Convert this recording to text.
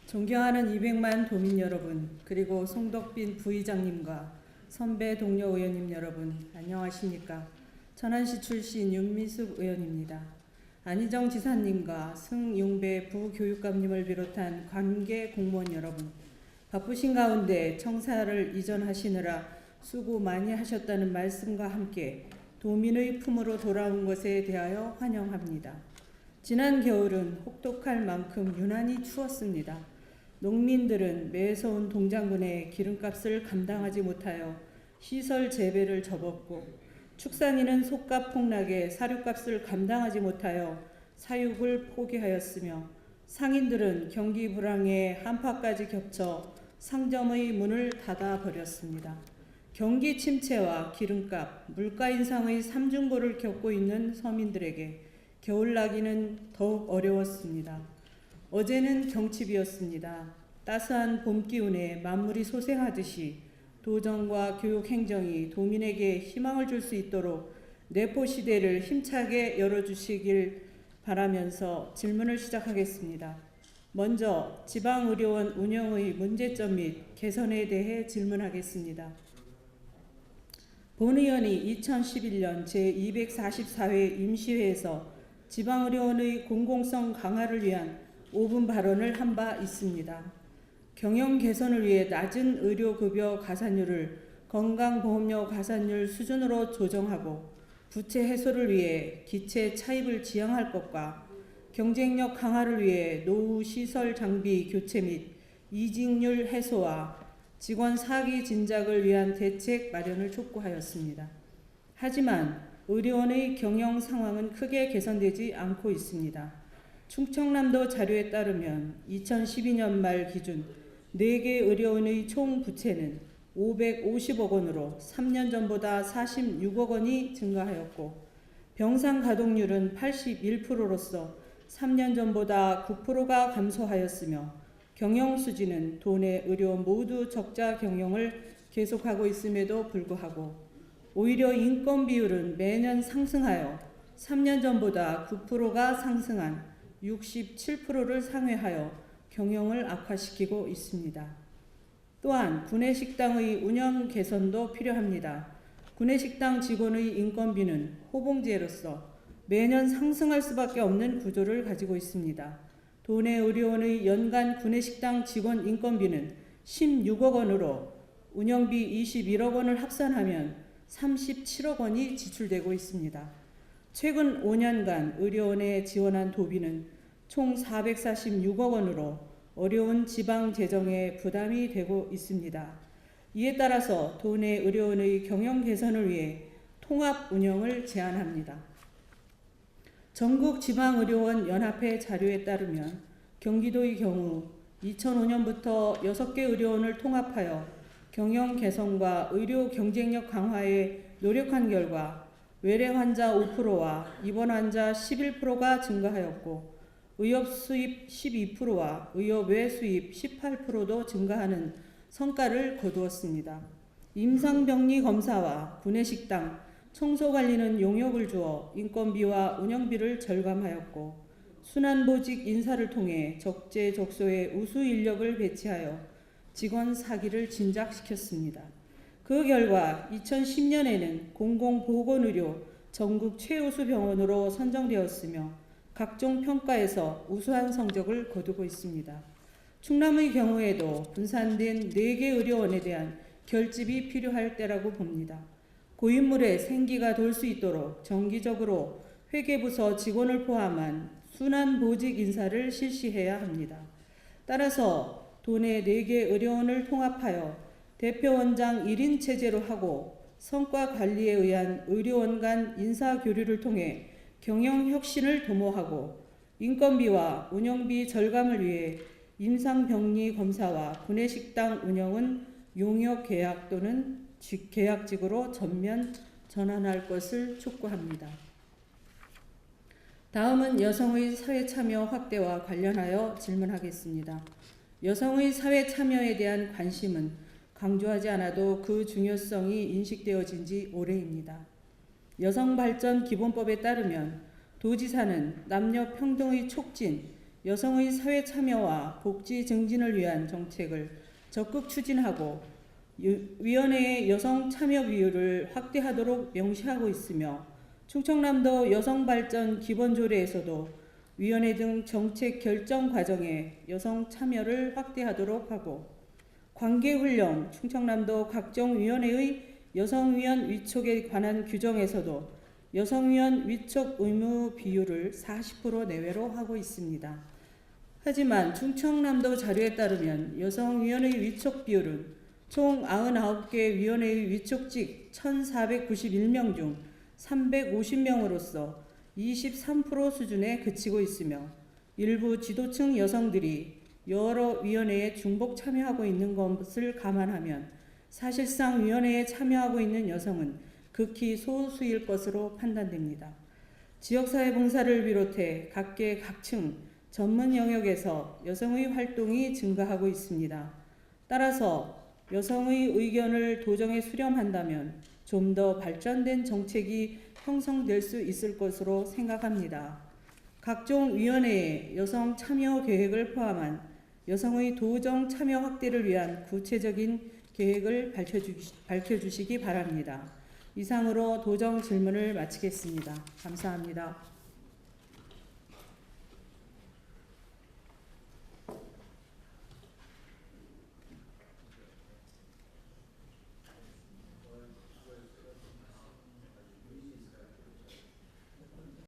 존경하는 200만 도민 여러분, 그리고 송덕빈 부의장님과 선배 동료 의원님 여러분, 안녕하십니까? 천안시 출신 윤미숙 의원입니다. 안희정 지사님과 승용배 부교육감님을 비롯한 관계 공무원 여러분, 바쁘신 가운데 청사를 이전하시느라 수고 많이 하셨다는 말씀과 함께 도민의 품으로 돌아온 것에 대하여 환영합니다. 지난 겨울은 혹독할 만큼 유난히 추웠습니다. 농민들은 매서운 동장군의 기름값을 감당하지 못하여 시설 재배를 접었고, 축산인은 속값 폭락에 사료값을 감당하지 못하여 사육을 포기하였으며, 상인들은 경기 불황에 한파까지 겹쳐 상점의 문을 닫아버렸습니다. 경기 침체와 기름값, 물가 인상의 삼중고를 겪고 있는 서민들에게 겨울나기는 더욱 어려웠습니다. 어제는 경칩이었습니다. 따스한 봄 기운에 만물이 소생하듯이 도정과 교육 행정이 도민에게 희망을 줄 수 있도록 내포 시대를 힘차게 열어주시길 바라면서 질문을 시작하겠습니다. 먼저 지방의료원 운영의 문제점 및 개선에 대해 질문하겠습니다. 본 의원이 2011년 제244회 임시회에서 지방의료원의 공공성 강화를 위한 5분 발언을 한 바 있습니다. 경영 개선을 위해 낮은 의료급여 가산율을 건강보험료 가산율 수준으로 조정하고, 부채 해소를 위해 기체 차입을 지양할 것과 경쟁력 강화를 위해 노후 시설 장비 교체 및 이직률 해소와 직원 사기 진작을 위한 대책 마련을 촉구하였습니다. 하지만 의료원의 경영 상황은 크게 개선되지 않고 있습니다. 충청남도 자료에 따르면 2012년 말 기준 4개 의료원의 총 부채는 550억 원으로 3년 전보다 46억 원이 증가하였고, 병상 가동률은 81%로서 3년 전보다 9%가 감소하였으며, 경영 수지는 도내 의료원 모두 적자 경영을 계속하고 있음에도 불구하고 오히려 인건 비율은 매년 상승하여 3년 전보다 9%가 상승한 67%를 상회하여 경영을 악화시키고 있습니다. 또한 구내식당의 운영 개선도 필요합니다. 구내식당 직원의 인건비는 호봉제로서 매년 상승할 수밖에 없는 구조를 가지고 있습니다. 도내 의료원의 연간 구내식당 직원 인건비는 16억 원으로 운영비 21억 원을 합산하면 37억 원이 지출되고 있습니다. 최근 5년간 의료원에 지원한 도비는 총 446억 원으로 어려운 지방 재정에 부담이 되고 있습니다. 이에 따라서 도내 의료원의 경영 개선을 위해 통합 운영을 제안합니다. 전국지방의료원 연합회 자료에 따르면 경기도의 경우 2005년부터 6개 의료원을 통합하여 경영 개선과 의료 경쟁력 강화에 노력한 결과 외래 환자 5%와 입원 환자 11%가 증가하였고, 의협 수입 12%와 의협 외 수입 18%도 증가하는 성과를 거두었습니다. 임상병리 검사와 구내식당, 청소관리는 용역을 주어 인건비와 운영비를 절감하였고, 순환보직 인사를 통해 적재적소에 우수 인력을 배치하여 직원 사기를 진작시켰습니다. 그 결과 2010년에는 공공보건의료 전국 최우수 병원으로 선정되었으며, 각종 평가에서 우수한 성적을 거두고 있습니다. 충남의 경우에도 분산된 4개 의료원에 대한 결집이 필요할 때라고 봅니다. 고인물의 생기가 돌 수 있도록 정기적으로 회계부서 직원을 포함한 순환보직 인사를 실시해야 합니다. 따라서 도내 4개 의료원을 통합하여 대표원장 1인 체제로 하고, 성과 관리에 의한 의료원 간 인사교류를 통해 경영 혁신을 도모하고, 인건비와 운영비 절감을 위해 임상병리 검사와 구내식당 운영은 용역 계약 또는 계약직으로 전면 전환할 것을 촉구합니다. 다음은 여성의 사회 참여 확대와 관련하여 질문하겠습니다. 여성의 사회 참여에 대한 관심은 강조하지 않아도 그 중요성이 인식되어진 지 오래입니다. 여성발전기본법에 따르면 도지사는 남녀 평등의 촉진, 여성의 사회 참여와 복지 증진을 위한 정책을 적극 추진하고 위원회의 여성 참여 비율을 확대하도록 명시하고 있으며 충청남도 여성발전 기본조례에서도 위원회 등 정책 결정 과정에 여성 참여를 확대하도록 하고 관계훈련 충청남도 각종 위원회의 여성위원 위촉에 관한 규정에서도 여성위원 위촉 의무 비율을 40% 내외로 하고 있습니다. 하지만 충청남도 자료에 따르면 여성위원회 위촉 비율은 총 99개 위원회의 위촉직 1,491명 중 350명으로서 23% 수준에 그치고 있으며 일부 지도층 여성들이 여러 위원회에 중복 참여하고 있는 것을 감안하면 사실상 위원회에 참여하고 있는 여성은 극히 소수일 것으로 판단됩니다. 지역사회 봉사를 비롯해 각계 각층 전문 영역에서 여성의 활동이 증가하고 있습니다. 따라서 여성의 의견을 도정에 수렴한다면 좀 더 발전된 정책이 형성될 수 있을 것으로 생각합니다. 각종 위원회에 여성 참여 계획을 포함한 여성의 도정 참여 확대를 위한 구체적인 계획을 밝혀주시기 바랍니다. 이상으로 도정 질문을 마치겠습니다. 감사합니다.